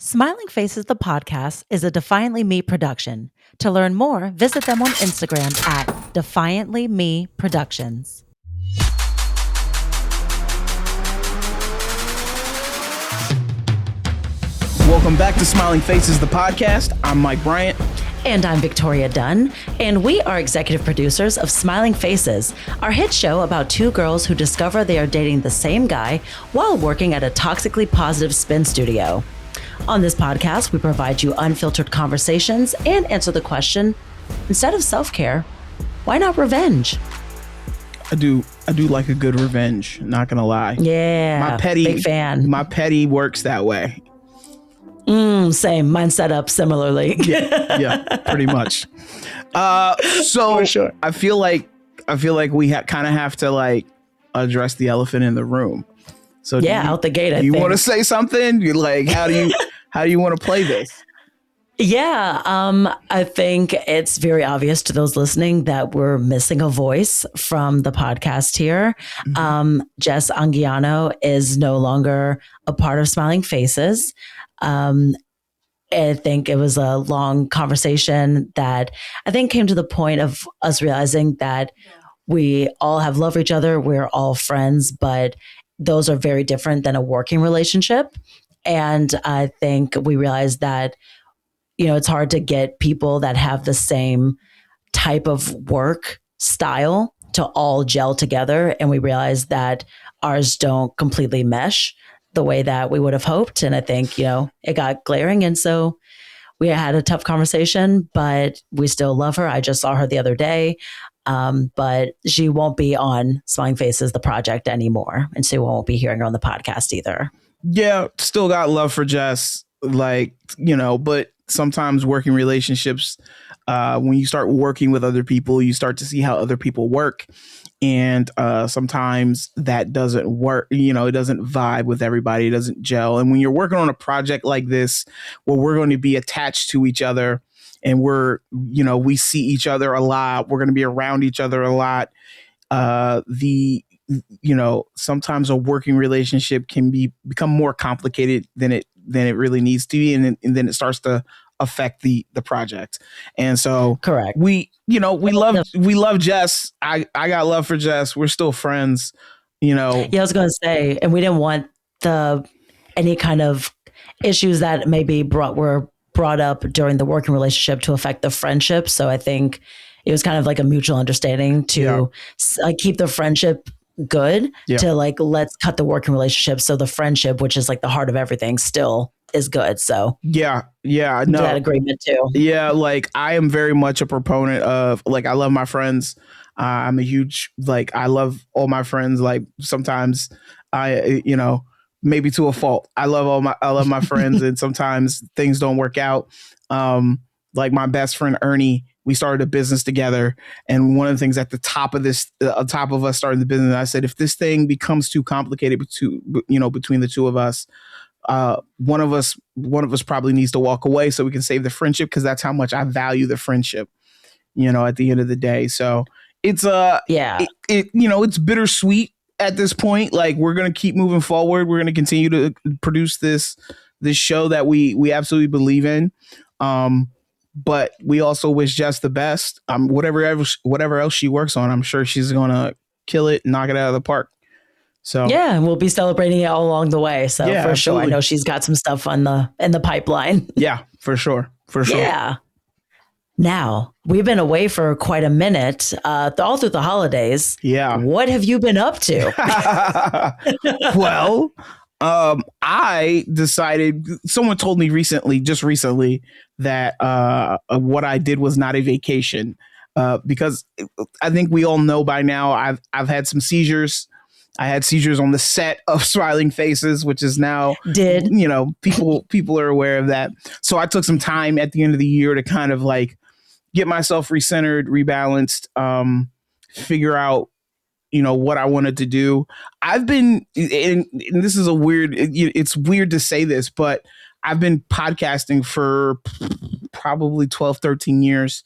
Smiling Faces, the podcast, is a Defiantly Me production. To learn more, visit them on Instagram at Defiantly Me Productions. Welcome back to Smiling Faces, the podcast. I'm Mike Bryant. And I'm Victoria Dunn, and we are executive producers of Smiling Faces, our hit show about two girls who discover they are dating the same guy while working at a toxically positive spin studio. On this podcast, we provide you unfiltered conversations and answer the question, instead of self-care, why not revenge? I do like a good revenge, not gonna lie. Yeah, big fan. My petty works that way. Same. Mine set up similarly. Yeah, pretty much. So sure. I feel like we kind of have to like address the elephant in the room. So out the gate. You want to say something? You like how do you want to play this? Yeah, I think it's very obvious to those listening that we're missing a voice from the podcast here. Mm-hmm. Jess Anguiano is no longer a part of Smiling Faces. I think it was a long conversation that I think came to the point of us realizing that we all have love for each other. We're all friends, but those are very different than a working relationship. And I think we realized that, it's hard to get people that have the same type of work style to all gel together. And we realized that ours don't completely mesh the way that we would have hoped. And I think, it got glaring. And so we had a tough conversation, but we still love her. I just saw her the other day. But she won't be on Smiling Faces, the project anymore. And so we won't be hearing her on the podcast either. Yeah, still got love for Jess, but sometimes working relationships, when you start working with other people, you start to see how other people work. And sometimes that doesn't work, it doesn't vibe with everybody, it doesn't gel. And when you're working on a project like this, where we're going to be attached to each other and we see each other a lot, we're going to be around each other a lot. Sometimes a working relationship can become more complicated than it really needs to be. And then it starts to affect the project. And so correct. We love Jess. I got love for Jess. We're still friends, Yeah, I was going to say, and we didn't want any kind of issues that were brought up during the working relationship to affect the friendship. So I think it was kind of like a mutual understanding to keep the friendship good, to let's cut the working relationship. So the friendship, which is like the heart of everything, still is good. So no, that agreement too. Yeah, I am very much a proponent of I love my friends. I'm a huge I love all my friends. Sometimes I maybe to a fault. I love my friends, and sometimes things don't work out. My best friend Ernie, we started a business together, and one of the things at the top of us starting the business, I said, if this thing becomes too complicated between the two of us, one of us probably needs to walk away so we can save the friendship, because that's how much I value the friendship, at the end of the day. So it's it's bittersweet at this point. We're going to keep moving forward. We're going to continue to produce this show that we absolutely believe in. But we also wish Jess the best. Whatever else she works on, I'm sure she's going to kill it and knock it out of the park. So yeah, and we'll be celebrating it all along the way. So yeah, for absolutely. Sure, I know she's got some stuff in the pipeline. Yeah, for sure. Yeah. Now, we've been away for quite a minute, all through the holidays. Yeah. What have you been up to? Well, I decided, someone told me just recently that what I did was not a vacation, because I think we all know by now I've had some seizures. I had seizures on the set of Smiling Faces, which is now, people are aware of that. So I took some time at the end of the year to kind of get myself recentered, rebalanced, figure out, what I wanted to do. I've been, and this is it's weird to say this, but I've been podcasting for probably 12, 13 years.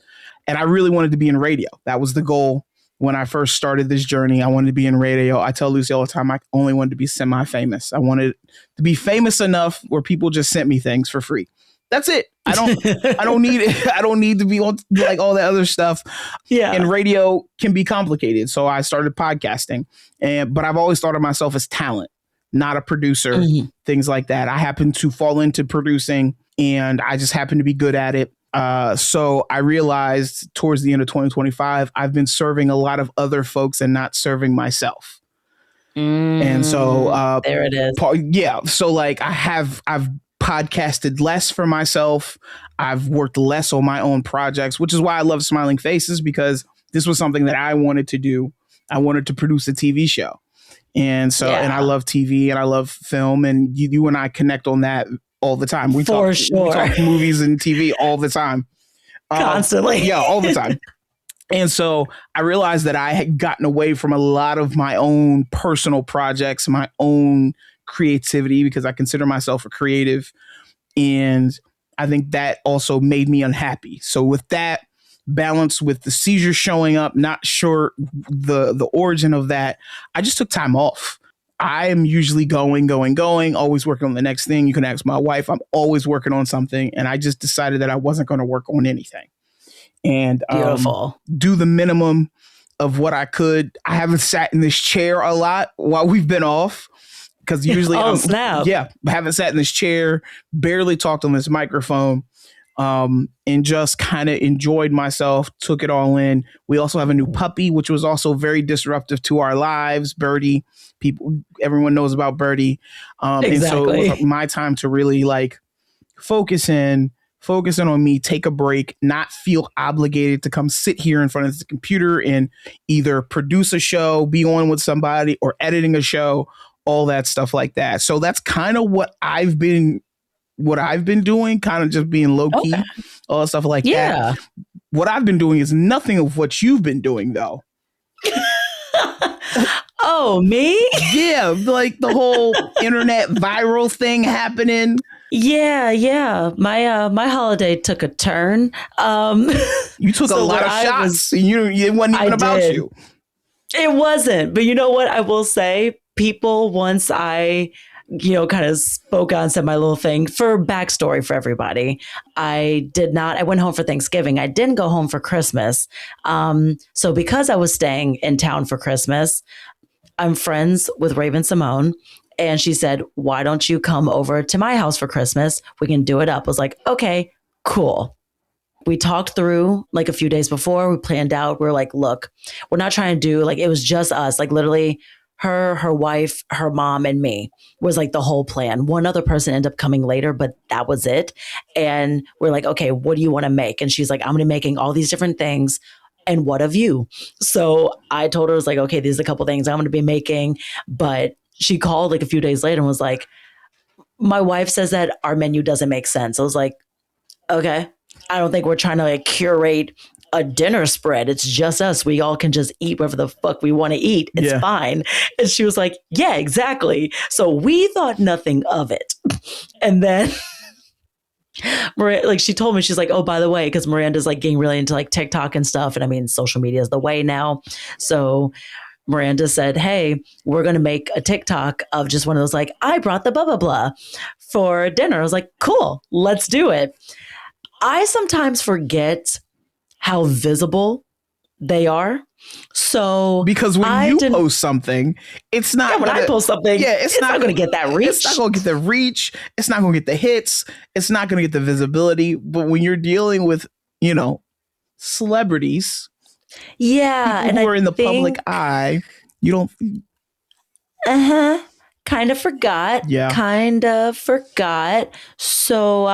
And I really wanted to be in radio. That was the goal. when I first started this journey, I wanted to be in radio. I tell Lucy all the time, I only wanted to be semi-famous. I wanted to be famous enough where people just sent me things for free. That's it. I don't need to be on like all that other stuff. Yeah. And radio can be complicated. So I started podcasting, but I've always thought of myself as talent, not a producer, things like that. I happen to fall into producing and I just happen to be good at it. So I realized towards the end of 2025, I've been serving a lot of other folks and not serving myself. And so there it is. Yeah. So like I've podcasted less for myself. I've worked less on my own projects, which is why I love Smiling Faces, because this was something that I wanted to do. I wanted to produce a TV show. And so, and I love TV and I love film, and you and I connect on that all the time. We talk movies and TV all the time. Constantly. Yeah, all the time. And so I realized that I had gotten away from a lot of my own personal projects, my own creativity, because I consider myself a creative. And I think that also made me unhappy. So with that, balanced with the seizure showing up, not sure the origin of that, I just took time off. I am usually going, always working on the next thing. You can ask my wife. I'm always working on something. And I just decided that I wasn't going to work on anything. And do the minimum of what I could. I haven't sat in this chair a lot while we've been off, because usually I haven't sat in this chair, barely talked on this microphone, and just kind of enjoyed myself, took it all in. We also have a new puppy, which was also very disruptive to our lives. Birdie, everyone knows about Birdie. Exactly. And so it was my time to really like focusing on me, take a break, not feel obligated to come sit here in front of the computer and either produce a show, be on with somebody, or editing a show, all that stuff like that. So that's kind of what I've been doing, kind of just being low key, all that stuff like that. What I've been doing is nothing of what you've been doing, though. Oh, me? Yeah, like the whole internet viral thing happening. Yeah. My holiday took a turn. You took a lot of shots. It wasn't even about you. It wasn't. But you know what? I will say, people, once I kind of spoke on, said my little thing. For backstory for everybody, I went home for Thanksgiving. I didn't go home for Christmas. So because I was staying in town for Christmas, I'm friends with Raven-Symoné. And she said, why don't you come over to my house for Christmas? We can do it up. I was like, okay, cool. We talked through like a few days before. We planned out. We were like, look, we're not trying to do like, it was just us, like literally her wife, her mom, and me was like the whole plan. One other person ended up coming later, but that was it. And we're like, okay, what do you want to make? And she's like, I'm going to be making all these different things. And what of you? So I told her, I was like, okay, there's a couple things I'm going to be making. But she called like a few days later and was like, my wife says that our menu doesn't make sense. I was like, okay, I don't think we're trying to like curate a dinner spread. It's just us. We all can just eat whatever the fuck we want to eat. It's fine. And she was like, yeah, exactly. So we thought nothing of it. And then like she told me, she's like, oh, by the way, because Miranda's like getting really into like TikTok and stuff. And I mean, social media is the way now. So Miranda said, hey, we're going to make a TikTok of just one of those, like, I brought the blah, blah, blah for dinner. I was like, cool, let's do it. I sometimes forget how visible they are. So because when you post something, it's not when I post something, it's not going to get that reach. It's not going to get the reach. It's not going to get the hits. It's not going to get the visibility. But when you're dealing with, celebrities, people who are in the public eye, you don't. Kind of forgot. So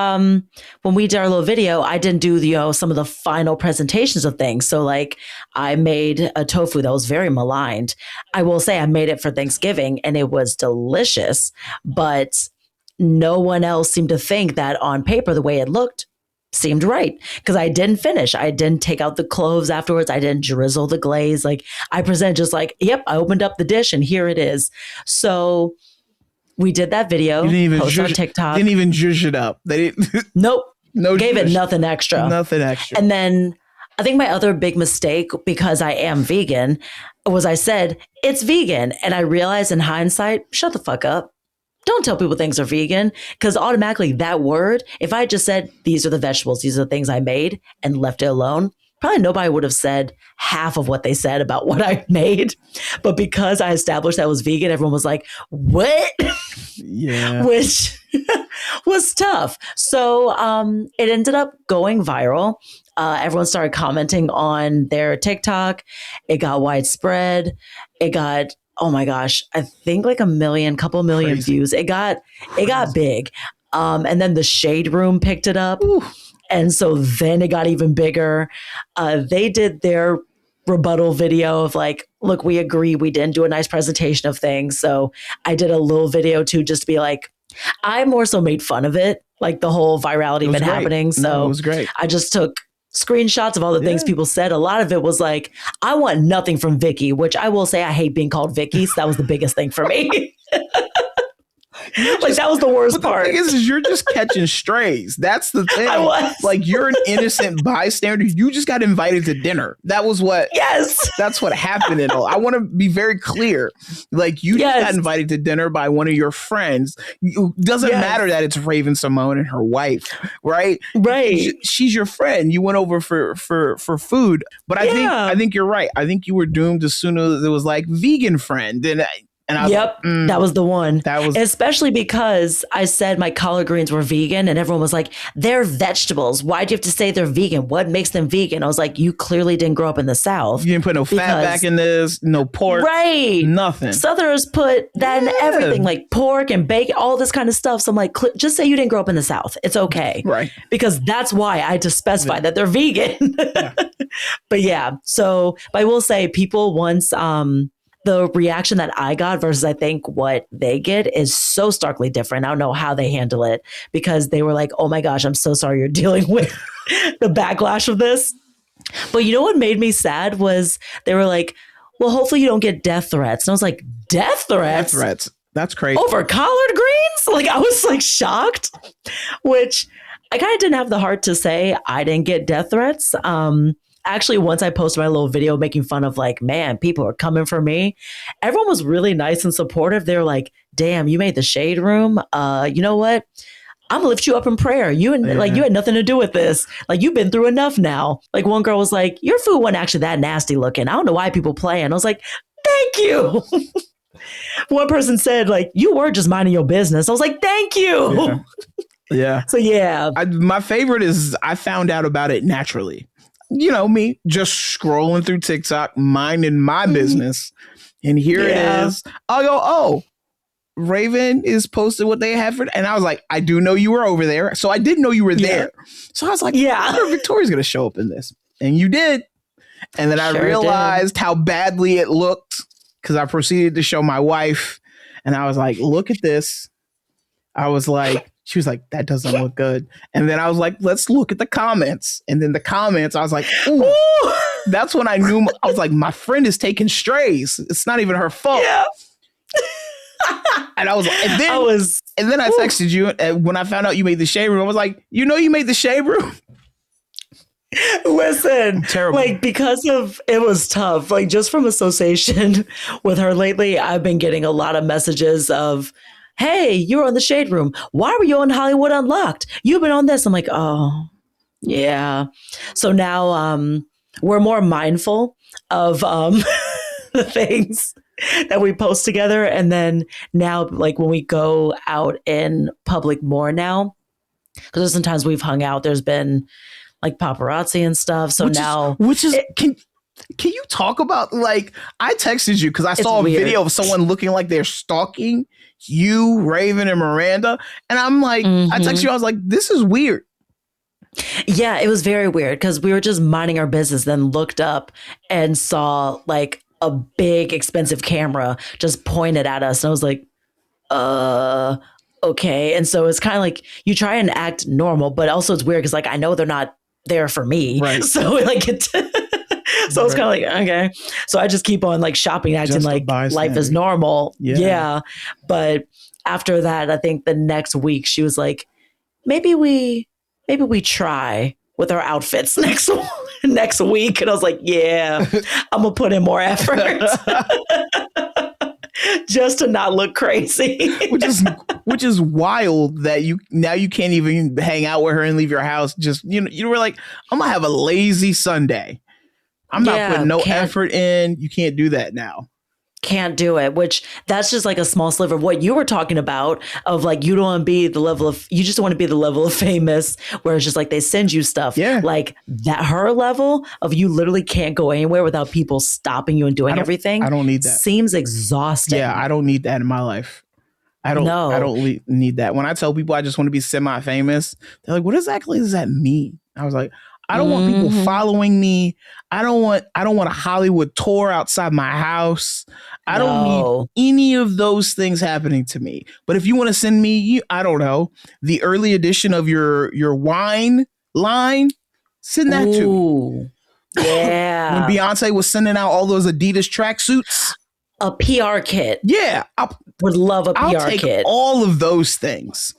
when we did our little video, I didn't do some of the final presentations of things. So like I made a tofu that was very maligned. I will say I made it for Thanksgiving and it was delicious, but no one else seemed to think that on paper the way it looked seemed right, because I didn't finish. I didn't take out the cloves afterwards. I didn't drizzle the glaze. Like I presented just like, yep, I opened up the dish and here it is. So we did that video. You didn't even post on TikTok. Didn't even zhuzh it up. They didn't. Nope. No. Gave it nothing extra. Nothing extra. And then I think my other big mistake, because I am vegan, was I said, it's vegan. And I realized in hindsight, shut the fuck up. Don't tell people things are vegan, because automatically that word, if I just said, these are the vegetables, these are the things I made, and left it alone, probably nobody would have said half of what they said about what I made. But because I established that I was vegan, everyone was like, what? Yeah. Which was tough. So it ended up going viral. Everyone started commenting on their TikTok. It got widespread. It got, oh my gosh, I think like couple million Crazy. views. It got big. And then the Shade Room picked it up. Ooh. And so then it got even bigger. They did their rebuttal video of like, look, we agree, we didn't do a nice presentation of things. So I did a little video too, just to be like, I more so made fun of it, like the whole virality of it happening. So it was great. I just took screenshots of all the things people said. A lot of it was like, I want nothing from Vicky, which I will say I hate being called Vicky. So that was the biggest thing for me. Like that was the worst part. The thing is you're just catching strays. That's the thing. I was. Like you're an innocent bystander. You just got invited to dinner. That was what. Yes. That's what happened. And I want to be very clear. Like you just got invited to dinner by one of your friends. It doesn't matter that it's Raven Simone and her wife, right? Right. She's your friend. You went over for food. But I think you're right. I think you were doomed as soon as it was like vegan friend. And I was like, that was the one. That was especially because I said my collard greens were vegan, and everyone was like, "They're vegetables. Why do you have to say they're vegan? What makes them vegan?" I was like, "You clearly didn't grow up in the South. You didn't put no fat back in this, no pork, right? Nothing. Southerners put that in everything, like pork and bacon, all this kind of stuff." So I'm like, just say you didn't grow up in the South. It's okay, right? Because that's why I just specify that they're vegan. But so I will say, people once the reaction that I got versus I think what they get is so starkly different. I don't know how they handle it, because they were like, oh my gosh, I'm so sorry you're dealing with the backlash of this. But you know what made me sad was they were like, well, hopefully you don't get death threats. And I was like, death threats? Death threats. That's crazy. Over collard greens? Like I was like shocked, which I kind of didn't have the heart to say I didn't get death threats. Actually, once I posted my little video making fun of like, man, people are coming for me. Everyone was really nice and supportive. They were like, damn, you made the Shade Room. You know what? I'm gonna lift you up in prayer. You had nothing to do with this. Like you've been through enough now. Like one girl was like, your food wasn't actually that nasty looking. I don't know why people play. And I was like, thank you. One person said like, you were just minding your business. I was like, thank you. Yeah. So my favorite is I found out about it naturally. You know, me just scrolling through TikTok, minding my business. And here it is. I go, oh, Raven is posted what they had for, and I was like, I do know you were over there. So I didn't know you were there. So I was like, I wonder if Victoria's going to show up in this. And you did. And then I realized how badly it looked, because I proceeded to show my wife. And I was like, look at this. I was like, she was like, that doesn't look good. And then I was like, let's look at the comments. And then the comments, I was like, ooh. That's when I knew, I was like, my friend is taking strays. It's not even her fault. Yeah. And I was like, and then I texted you, and when I found out you made the Shade Room, I was like, you know, you made the Shade Room. Listen, terrible. Like because of it was tough. Like just from association with her lately, I've been getting a lot of messages of, hey, you were on the Shade Room. Why were you on Hollywood Unlocked? You've been on this. I'm like, oh, yeah. So now we're more mindful of the things that we post together. And then now, like when we go out in public more now, because sometimes we've hung out, there's been like paparazzi and stuff. So can you talk about, like, I texted you because I saw a video of someone looking like they're stalking you, Raven, and Miranda. And I'm like, I texted you, I was like, this is weird. Yeah, it was very weird because we were just minding our business, then looked up and saw like a big expensive camera just pointed at us. And I was like, okay. And so it's kind of like you try and act normal, but also it's weird because like I know they're not there for me. Right. So like it so it's kind of like, okay. So I just keep on like shopping, acting like life is normal. Yeah. But after that, I think the next week she was like, maybe we try with our outfits next next week. And I was like, yeah, I'm going to put in more effort just to not look crazy. which is wild that you can't even hang out with her and leave your house. Just, you were like, I'm going to have a lazy Sunday. I'm not putting no effort in. You can't do that now. Can't do it, which that's just like a small sliver of what you were talking about of like, you don't want to be the level of, you just want to be the level of famous where it's just like they send you stuff. Yeah. Like that, her level of you literally can't go anywhere without people stopping you and doing everything. I don't need that. Seems exhausting. Yeah, I don't need that in my life. I don't need that. When I tell people I just want to be semi-famous, they're like, what exactly does that mean? I was like, I don't want people following me. I don't want a Hollywood tour outside my house. I don't need any of those things happening to me. But if you want to send me, I don't know, the early edition of your wine line, send that to me. Yeah. When Beyonce was sending out all those Adidas tracksuits. A PR kit. Yeah. Would love a PR I'll take kit. all of those things.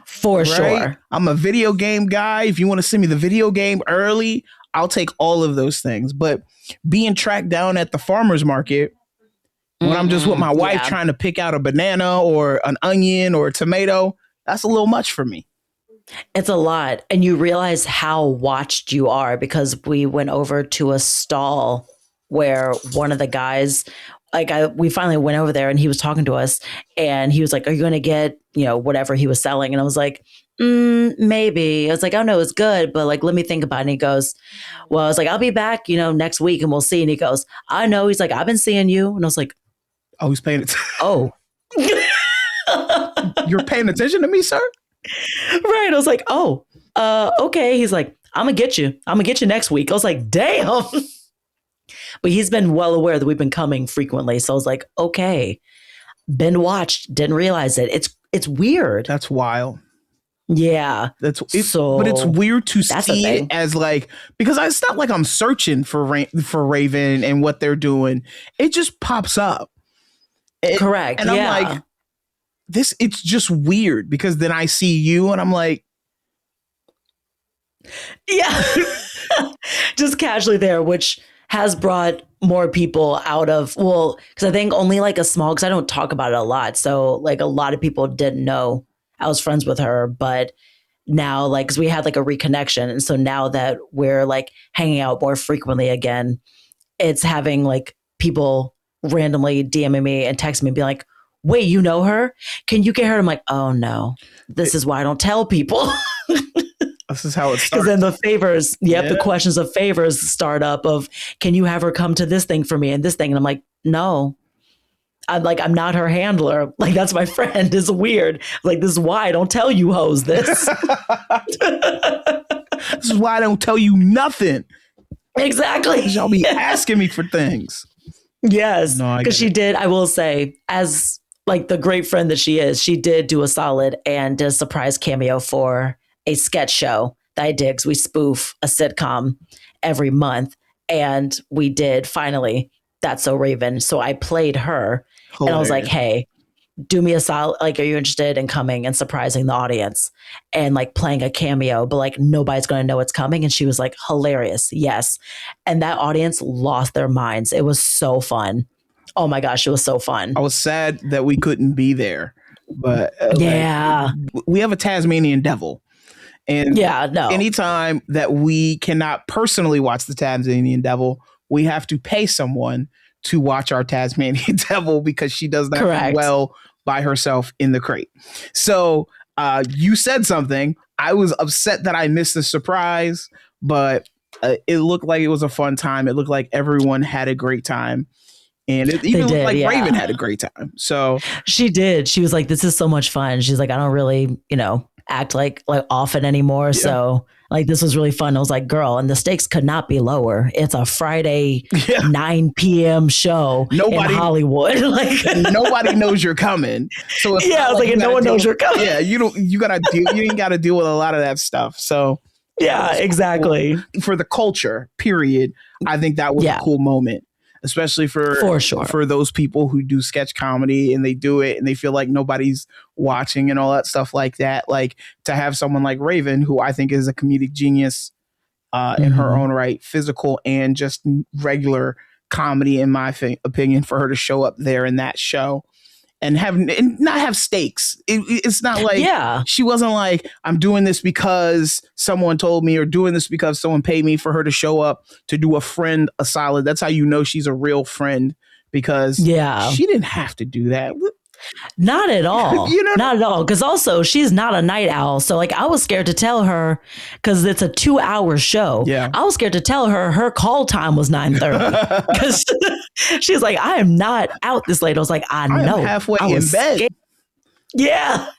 For sure. I'm a video game guy. If you want to send me the video game early, I'll take all of those things. But being tracked down at the farmer's market when I'm just with my wife trying to pick out a banana or an onion or a tomato, that's a little much for me. It's a lot. And you realize how watched you are because we went over to a stall where one of the guys, we finally went over there and he was talking to us and he was like, are you going to get, whatever he was selling? And I was like, maybe. I was like, oh no, it's good. But like, let me think about it. And he goes, well, I was like, I'll be back, next week and we'll see. And he goes, I know. He's like, I've been seeing you. And I was like, oh, he's paying attention. Oh, you're paying attention to me, sir? Right. I was like, oh, okay. He's like, I'm going to get you. I'm going to get you next week. I was like, damn. But he's been well aware that we've been coming frequently. So I was like, okay, been watched, didn't realize it. It's weird. That's wild. Yeah. But it's weird to see it as like, because it's not like I'm searching for Raven and what they're doing. It just pops up. Correct. And I'm like, it's just weird because then I see you and I'm like, yeah, just casually there, which has brought more people out of, because I think only like a small, because I don't talk about it a lot. So like a lot of people didn't know I was friends with her, but now like, because we had like a reconnection. And so now that we're like hanging out more frequently again, it's having like people randomly DMing me and texting me and be like, wait, you know her? Can you get her? I'm like, oh no, this is why I don't tell people. This is how it starts. Because then the favors, the questions of favors start up of, can you have her come to this thing for me and this thing? And I'm like, no, I'm not her handler. Like, that's my friend. It's weird. Like, this is why I don't tell you hoes this. This is why I don't tell you nothing. Exactly. Y'all be asking me for things. Yes. Because she did, I will say, as like the great friend that she is, she did do a solid and did a surprise cameo for a sketch show that I did, because we spoof a sitcom every month. And we did finally That's So Raven. So I played her. Hilarious. And I was like, hey, do me a solid. Like, are you interested in coming and surprising the audience and like playing a cameo, but like nobody's going to know it's coming? And she was like, hilarious. Yes. And that audience lost their minds. It was so fun. Oh my gosh, it was so fun. I was sad that we couldn't be there, but yeah, we have a Tasmanian devil. And anytime that we cannot personally watch the Tasmanian devil, we have to pay someone to watch our Tasmanian devil because she does not do well by herself in the crate. So you said something. I was upset that I missed the surprise, but it looked like it was a fun time. It looked like everyone had a great time. And it even looked like Raven had a great time. So she did. She was like, this is so much fun. She's like, I don't really, act like often anymore. Yeah. So like, this was really fun. I was like, girl, and the stakes could not be lower. It's a Friday 9 p.m. show in Hollywood. Like, nobody knows you're coming. So it's I was like, no one knows you're coming. Yeah, you ain't got to deal with a lot of that stuff. So yeah, exactly. Cool. For the culture, period. I think that was a cool moment. Especially for those people who do sketch comedy and they do it and they feel like nobody's watching and all that stuff like that. Like, to have someone like Raven, who I think is a comedic genius, in her own right, physical and just regular comedy, in my opinion, for her to show up there in that show and not have stakes. It's not like she wasn't like, I'm doing this because someone told me, or doing this because someone paid me. For her to show up to do a friend a solid, that's how you know she's a real friend, because she didn't have to do that. Not at all. Not at all. Because also, she's not a night owl. So, like, I was scared to tell her, because it's a 2-hour show. Yeah. I was scared to tell her call time was 9:30. Because she's like, I am not out this late. I was like, I know. I'm halfway in bed. Scared. Yeah.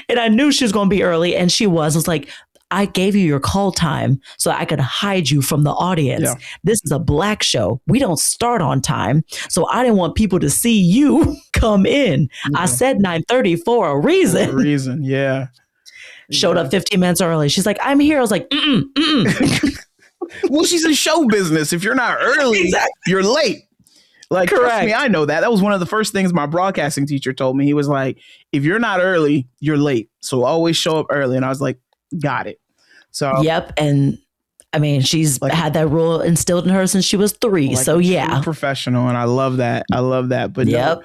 And I knew she was going to be early. And she was. I was like, I gave you your call time so I could hide you from the audience. Yeah. This is a Black show. We don't start on time. So I didn't want people to see you come in. Yeah. I said 9:30 for a reason. For a reason, yeah. Showed up 15 minutes early. She's like, I'm here. I was like, Well, she's in show business. If you're not early, you're late. Like, trust me, I know that. That was one of the first things my broadcasting teacher told me. He was like, if you're not early, you're late. So always show up early. And I was like, got it. So yep. And I mean, she's had that rule instilled in her since she was 3. So yeah, professional. And I love that. But no,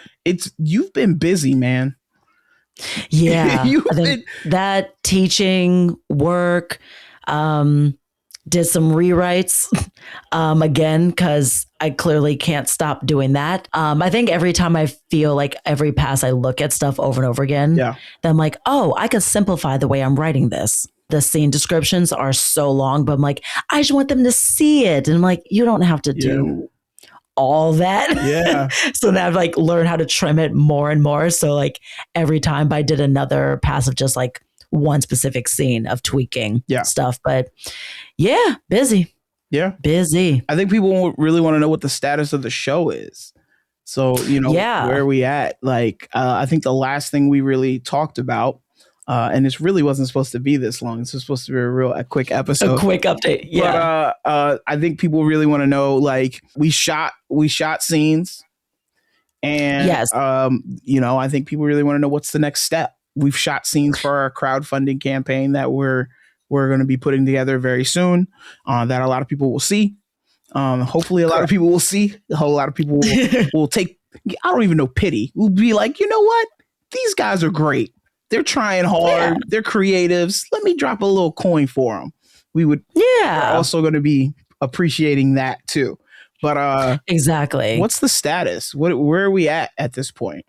you've been busy, man. Yeah. I think that teaching work, did some rewrites, again, because I clearly can't stop doing that. I think every time I feel like every pass I look at stuff over and over again, then I'm like, oh, I could simplify the way I'm writing this. The scene descriptions are so long, but I'm like, I just want them to see it. And I'm like, you don't have to do all that. Yeah. So now I've like learned how to trim it more and more. So like every time I did another pass of just like one specific scene of tweaking stuff. But yeah, busy. Yeah. Busy. I think people really want to know what the status of the show is. So, where are we at? Like, I think the last thing we really talked about, and this really wasn't supposed to be this long. This was supposed to be a quick episode. A quick update. Yeah. But I think people really want to know, like, we shot scenes. And, I think people really want to know what's the next step. We've shot scenes for our crowdfunding campaign that we're going to be putting together very soon, that a lot of people will see. Hopefully a lot of people will see. A whole lot of people will take, I don't even know, pity. We'll be like, you know what? These guys are great. They're trying hard. Yeah. They're creatives. Let me drop a little coin for them. We're also going to be appreciating that too. But exactly. What's the status? Where are we at this point?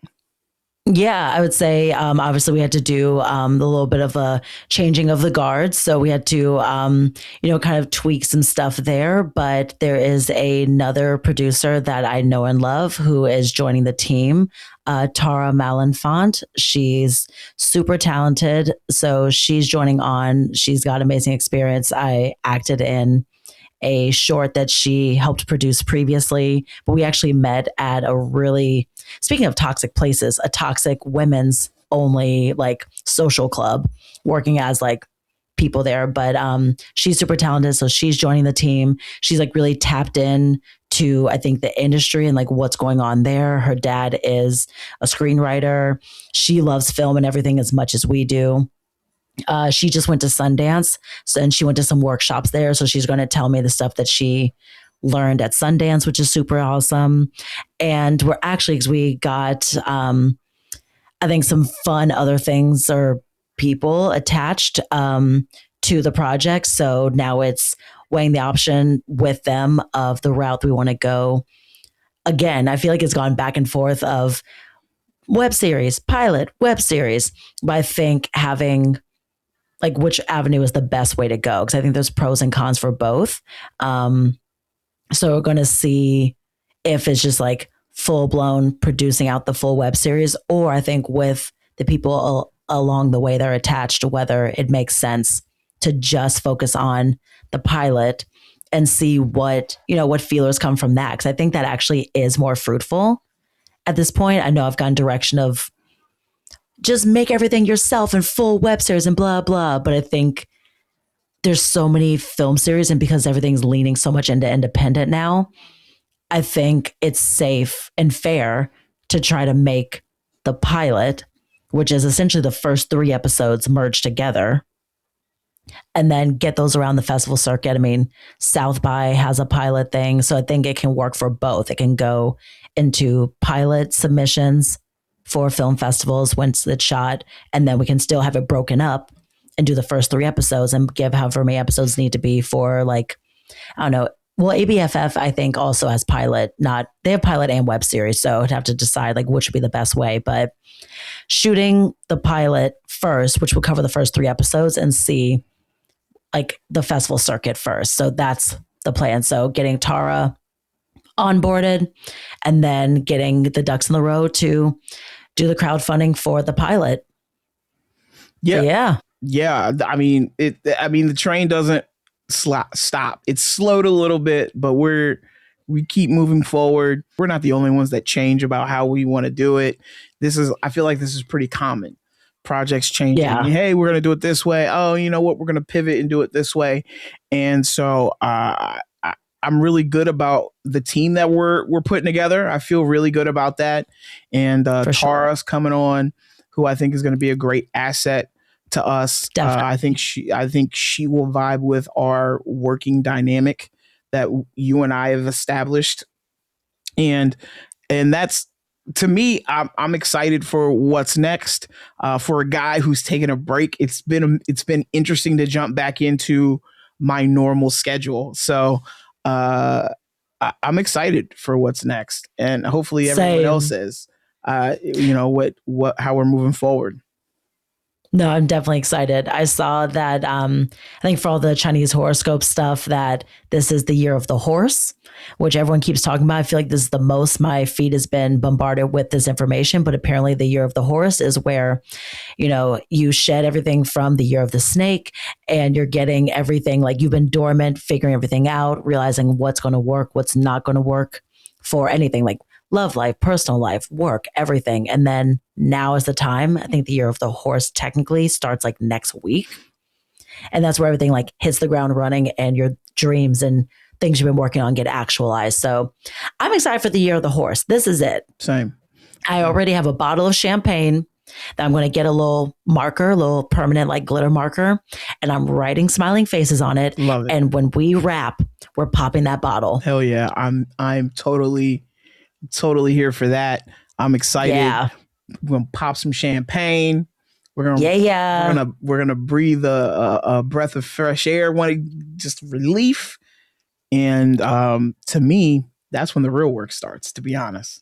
Yeah, I would say, obviously we had to do a little bit of a changing of the guards. So we had to, kind of tweak some stuff there. But there is another producer that I know and love who is joining the team, Tara Malenfant. She's super talented. So she's joining on. She's got amazing experience. I acted in a short that she helped produce previously, but we actually met at speaking of toxic places, a toxic women's only like social club, working as like people there. But she's super talented. So she's joining the team. She's like really tapped in to, I think, the industry and like what's going on there. Her dad is a screenwriter. She loves film and everything as much as we do. She just went to Sundance, and she went to some workshops there. So she's going to tell me the stuff that she learned at Sundance, which is super awesome. And we're actually, because we got, I think, some fun other things or people attached to the project. So now it's weighing the option with them of the route we want to go. Again, I feel like it's gone back and forth of web series, pilot, web series. But I think having like which avenue is the best way to go, because I think there's pros and cons for both. So we're going to see if it's just like full blown producing out the full web series, or I think with the people along the way that are attached, whether it makes sense to just focus on the pilot and see what feelers come from that. Because I think that actually is more fruitful at this point. I know I've gone direction of just make everything yourself and full web series and blah, blah. But I think there's so many film series, and because everything's leaning so much into independent now, I think it's safe and fair to try to make the pilot, which is essentially the first 3 episodes, merged together and then get those around the festival circuit. I mean, South by has a pilot thing, so I think it can work for both. It can go into pilot submissions for film festivals once it's shot, and then we can still have it broken up and do the first 3 episodes and give however many episodes need to be for, like, I don't know. Well, ABFF, I think, also has pilot, they have pilot and web series. So I'd have to decide like which would be the best way. But shooting the pilot first, which will cover the first 3 episodes, and see like the festival circuit first. So that's the plan. So getting Tara onboarded and then getting the ducks in the row to do the crowdfunding for the pilot. Yeah. So, yeah. Yeah. I mean, the train doesn't stop. It's slowed a little bit, but we keep moving forward. We're not the only ones that change about how we want to do it. I feel like this is pretty common. Projects changing. Yeah. Hey, we're going to do it this way. Oh, you know what? We're going to pivot and do it this way. And so I'm really good about the team that we're putting together. I feel really good about that. And Tara's coming on, who I think is going to be a great asset to us. I think she will vibe with our working dynamic that you and I have established. And that's, to me, I'm excited for what's next. For a guy who's taken a break, it's been interesting to jump back into my normal schedule. So I'm excited for what's next, and hopefully everyone else is. How we're moving forward. No, I'm definitely excited. I saw that, I think for all the Chinese horoscope stuff, that this is the year of the horse, which everyone keeps talking about. I feel like this is the most my feed has been bombarded with this information, but apparently the year of the horse is where, you shed everything from the year of the snake, and you're getting everything, like you've been dormant, figuring everything out, realizing what's going to work, what's not going to work for anything, like love life, personal life, work, everything. And then now is the time. I think the year of the horse technically starts like next week. And that's where everything like hits the ground running, and your dreams and things you've been working on get actualized. So I'm excited for the year of the horse. This is it. Same. I already have a bottle of champagne that I'm going to get a little marker, a little permanent like glitter marker, and I'm writing smiling faces on it. Love it. And when we wrap, we're popping that bottle. Hell yeah. I'm totally here for that. I'm excited. Yeah. We're gonna pop some champagne. We're gonna breathe a breath of fresh air, just relief. And to me, that's when the real work starts, to be honest.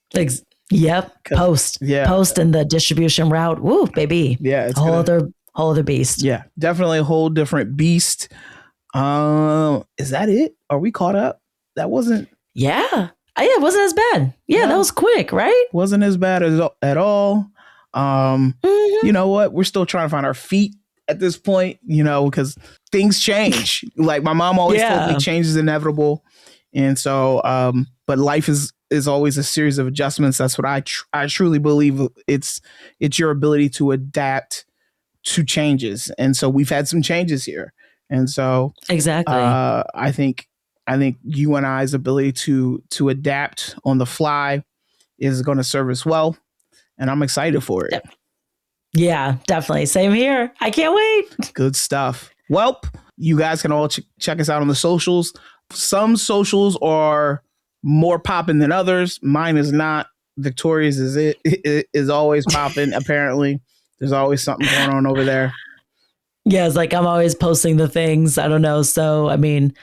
Yep. Post and the distribution route. Woo, baby. Yeah, it's a whole other beast. Yeah, definitely a whole different beast. Is that it? Are we caught up? That wasn't. Yeah. It wasn't as bad. Yeah, that was quick, right? Wasn't as bad at all. You know what? We're still trying to find our feet at this point, because things change. Like my mom always told me, change is inevitable. And so, but life is always a series of adjustments. That's what I truly believe. It's your ability to adapt to changes. And so we've had some changes here. And so exactly, I think you and I's ability to adapt on the fly is going to serve us well, and I'm excited for it. Yeah, definitely. Same here. I can't wait. Good stuff. Well, you guys can all check us out on the socials. Some socials are more popping than others. Mine is not. Victoria's is always popping. Apparently, there's always something going on over there. Yeah, it's like I'm always posting the things. I don't know. So, I mean,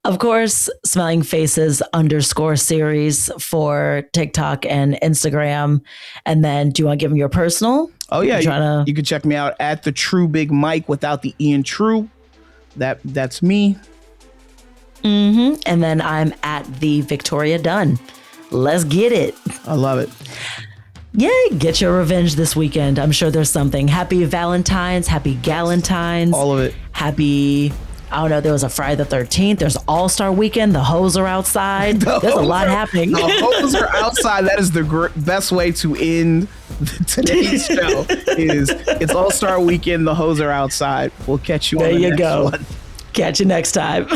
of course, Smiling Faces _series for TikTok and Instagram. And then do you want to give them your personal? Oh, yeah. You can check me out at the True Big Mike without the Ian True. That's me. Mm-hmm. And then I'm at the Victoria Dunn. Let's get it. I love it. Yay, get your revenge this weekend. I'm sure there's something. Happy Valentine's, happy Galentine's. All of it. Happy, I don't know, there was a Friday the 13th. There's All-Star Weekend. The hoes are outside. There's a lot happening. The hoes are outside. That is the best way to end today's show. It's All-Star Weekend. The hoes are outside. We'll catch you on the next one. Catch you next time.